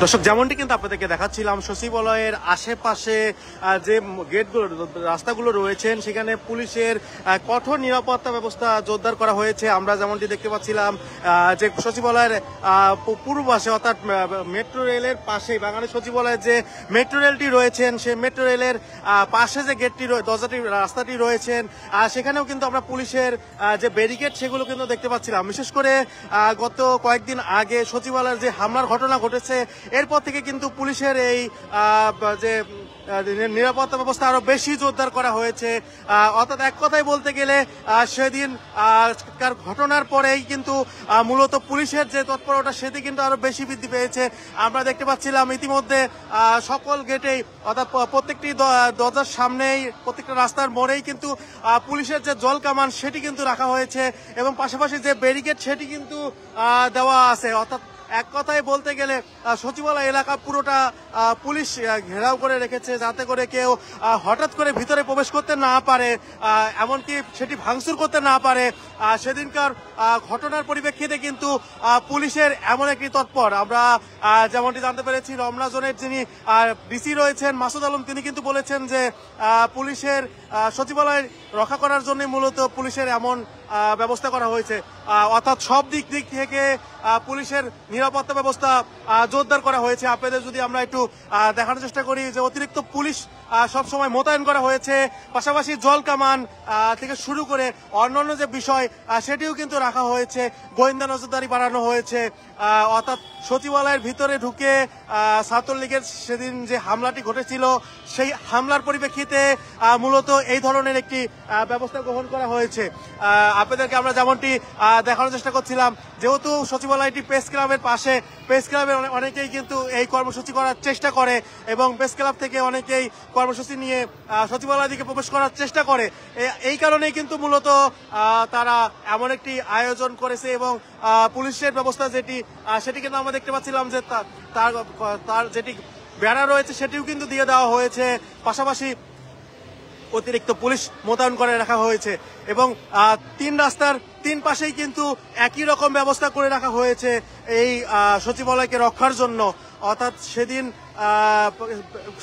দর্শক, যেমনটি কিন্তু আপনাদেরকে দেখাচ্ছিলাম, সচিবালয়ের আশেপাশে যে গেটগুলো, রাস্তাগুলো রয়েছেন, সেখানে পুলিশের কঠোর নিরাপত্তা ব্যবস্থা জোরদার করা হয়েছে। আমরা যেমনটি দেখতে পাচ্ছিলাম যে সচিবালয়ের পূর্ব পাশে অর্থাৎ মেট্রো রেলের পাশে, বাঙালি সচিবালয়ের যে মেট্রো রেলটি রয়েছেন, সেই মেট্রো রেলের পাশে যে গেটটি, দরজাটি, রাস্তাটি রয়েছেন, সেখানেও কিন্তু আমরা পুলিশের যে ব্যারিকেড সেগুলো কিন্তু দেখতে পাচ্ছিলাম। বিশেষ করে গত কয়েকদিন আগে সচিবালয়ের যে হামলার ঘটনা ঘটেছে, এরপর থেকে কিন্তু পুলিশের এই যে নিরাপত্তা ব্যবস্থা আরো বেশি জোরদার করা হয়েছে। অর্থাৎ এক কথায় বলতে গেলে সেদিন ঘটনার পরেই কিন্তু মূলত পুলিশের যে তৎপরতা সেটি কিন্তু আরো বেশি বৃদ্ধি পেয়েছে। আমরা দেখতে পাচ্ছিলাম ইতিমধ্যে সকল গেটেই, অর্থাৎ প্রত্যেকটি দরজার সামনেই, প্রত্যেকটা রাস্তার মোড়েই কিন্তু পুলিশের যে জল কামান সেটি কিন্তু রাখা হয়েছে এবং পাশাপাশি যে ব্যারিকেড সেটি কিন্তু দেওয়া আছে। অর্থাৎ এক কথায় বলতে গেলে সচিবালয় এলাকা পুরোটা পুলিশ ঘেরাও করে রেখেছে, যাতে করে কেউ হঠাৎ করে ভিতরে প্রবেশ করতে না পারে, এমনকি সেটি ভাঙচুর করতে না পারে। সেদিনকার ঘটনার পরিপ্রেক্ষিতে কিন্তু পুলিশের এমন একটি তৎপর, আমরা যেমনটি জানতে পেরেছি, রমনা জোনের যিনি ডিসি রয়েছেন মাসুদ আলম, তিনি কিন্তু বলেছেন যে পুলিশের সচিবালয় রক্ষা করার জন্য মূলত পুলিশের এমন ব্যবস্থা করা হয়েছে। অর্থাৎ সব দিক থেকে পুলিশের নিরাপত্তা ব্যবস্থা জোরদার করা হয়েছে। আপনাদের যদি আমরা একটু দেখানোর চেষ্টা করি যে অতিরিক্ত পুলিশ সবসময় মোতায়েন করা হয়েছে, পাশাপাশি জল কামান থেকে শুরু করে অন্যান্য যে বিষয় সেটিও কিন্তু রাখা হয়েছে, গোয়েন্দা নজরদারি বাড়ানো হয়েছে। অর্থাৎ সচিবালয়ের ভিতরে ঢুকে ছাত্রলীগের সেদিন যে হামলাটি ঘটেছিল, সেই হামলার পরিপ্রেক্ষিতে মূলত এই ধরনের একটি ব্যবস্থা গ্রহণ করা হয়েছে। আপনাদেরকে আমরা যেমনটি দেখানোর চেষ্টা করছিলাম, যেহেতু সচিবালয়টি প্রেস ক্লাবের পাশে, প্রেস ক্লাবের অনেকেই কিন্তু এই কর্মসূচি করার চেষ্টা করে এবং প্রেস ক্লাব থেকে অনেকেই কর্মসূচি নিয়ে সচিবালয়ের দিকে প্রবেশ করার চেষ্টা করে। এই কারণেই কিন্তু মূলত তারা এমন একটি আয়োজন করেছে এবং পুলিশের ব্যবস্থা সেটি কিন্তু আমরা দেখতে পাচ্ছিলাম যে তার যেটি বেড়া রয়েছে সেটিও কিন্তু দিয়ে দেওয়া হয়েছে, পাশাপাশি অতিরিক্ত পুলিশ মোতায়েন করে রাখা হয়েছে এবং তিন রাস্তার তিন পাশেই কিন্তু একই রকম ব্যবস্থা করে রাখা হয়েছে এই সচিবালয়কে রক্ষার জন্য। অর্থাৎ সেদিন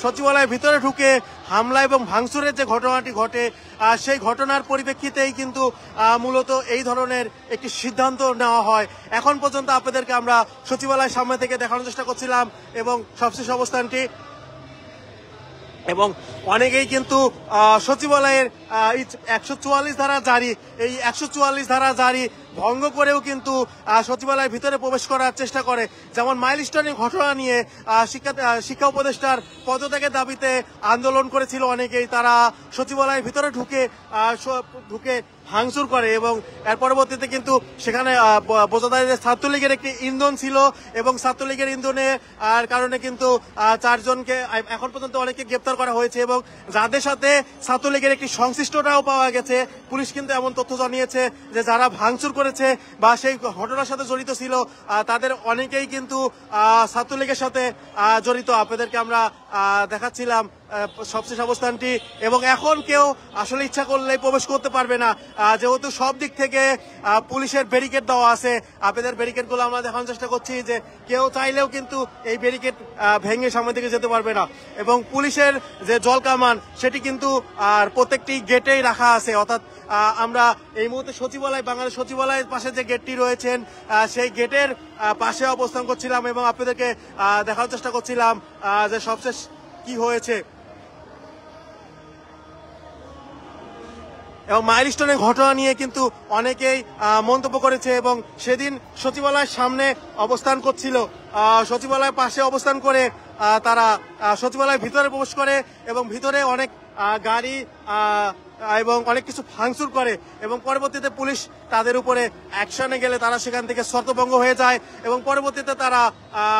সচিবালয়ের ভিতরে ঢুকে হামলা এবং ভাঙচুরের যে ঘটনাটি ঘটে, সেই ঘটনার পরিপ্রেক্ষিতেই কিন্তু মূলত এই ধরনের একটি সিদ্ধান্ত নেওয়া হয়। এখন পর্যন্ত আপনাদেরকে আমরা সচিবালয়ের সামনে থেকে দেখানোর চেষ্টা করছিলাম এবং সবশেষ অবস্থানটি, এবং অনেকেই কিন্তু সচিবালয়ের 144 ধারা জারি, এই 144 ধারা জারি ভঙ্গ করেও কিন্তু সচিবালয়ের ভিতরে প্রবেশ করার চেষ্টা করে। যেমন মাইলস্টোনের ঘটনা নিয়ে শিক্ষা উপদেষ্টার পদত্যাগের দাবিতে আন্দোলন করেছিল অনেকেই, তারা সচিবালয়ের ভিতরে ঢুকে ভাঙচুর করে এবং এর পরবর্তীতে কিন্তু সেখানে বোঝা যায় যে ছাত্রলীগের একটি ইন্ধন ছিল এবং ছাত্রলীগের ইন্ধনের কারণে কিন্তু 4 জনকে এখন পর্যন্ত অনেকে গ্রেপ্তার করা হয়েছে এবং যাদের সাথে ছাত্রলীগের একটি সংশ্লিষ্টতাও পাওয়া গেছে। পুলিশ কিন্তু এমন তথ্য জানিয়েছে যে যারা ভাঙচুর করেছে বা সেই ঘটনার সাথে জড়িত ছিল, তাদের অনেকেই কিন্তু ছাত্রলীগের সাথে জড়িত। আপনাদেরকে আমরা দেখাচ্ছিলাম সবশেষ অবস্থানটি, এবং এখন কেউ আসলে ইচ্ছা করলেই প্রবেশ করতে পারবে না, যেহেতু সব দিক থেকে পুলিশের ব্যারিকেড দেওয়া আছে। আপনাদের ব্যারিকেডগুলো আমরা দেখানোর চেষ্টা করছি যে কেউ চাইলেও কিন্তু এই ব্যারিকেড ভেঙে সামনের দিকে যেতে পারবে না। এবং পুলিশের যে জল কামান সেটি কিন্তু প্রত্যেকটি গেটেই রাখা আছে। অর্থাৎ আমরা এই মুহূর্তে বাংলাদেশ সচিবালয়ের পাশে যে গেটটি রয়েছেন, সেই গেটের পাশে অবস্থান করছিলাম এবং আপনাদেরকে দেখার চেষ্টা করছিলাম যে সবশেষ কি হয়েছে। এবং মাইলস্টোনের ঘটনা নিয়ে কিন্তু অনেকেই মন্তব্য করেছে এবং সেদিন সচিবালয়ের সামনে অবস্থান করছিল, সচিবালয়ের পাশে অবস্থান করে তারা সচিবালয়ের ভিতরে প্রবেশ করে এবং ভিতরে অনেক গাড়ি এবং অনেক কিছু ভাঙচুর করে এবং পরবর্তীতে পুলিশ তাদের উপরে অ্যাকশনে গেলে তারা সেখান থেকে শর্তভঙ্গ হয়ে যায় এবং পরবর্তীতে তারা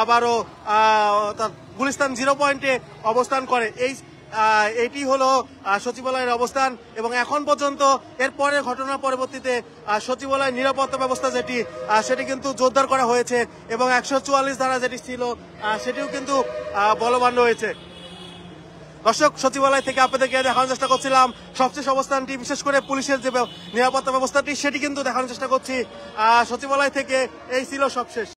আবারও গুলিস্তান 0 পয়েন্টে অবস্থান করে। এটি হলো সচিবালয়ের অবস্থান এবং এখন পর্যন্ত এর পরের ঘটনার পরবর্তীতে সচিবালয়ের নিরাপত্তা ব্যবস্থা সেটি কিন্তু জোরদার করা হয়েছে এবং 144 ধারা যেটি ছিল সেটিও কিন্তু বলবৎ রয়েছে। দর্শক, সচিবালয় থেকে আপনাদেরকে দেখানোর চেষ্টা করছিলাম সবশেষ অবস্থানটি, বিশেষ করে পুলিশের যে নিরাপত্তা ব্যবস্থাটি সেটি কিন্তু দেখানোর চেষ্টা করছি। সচিবালয় থেকে এই ছিল সবশেষ।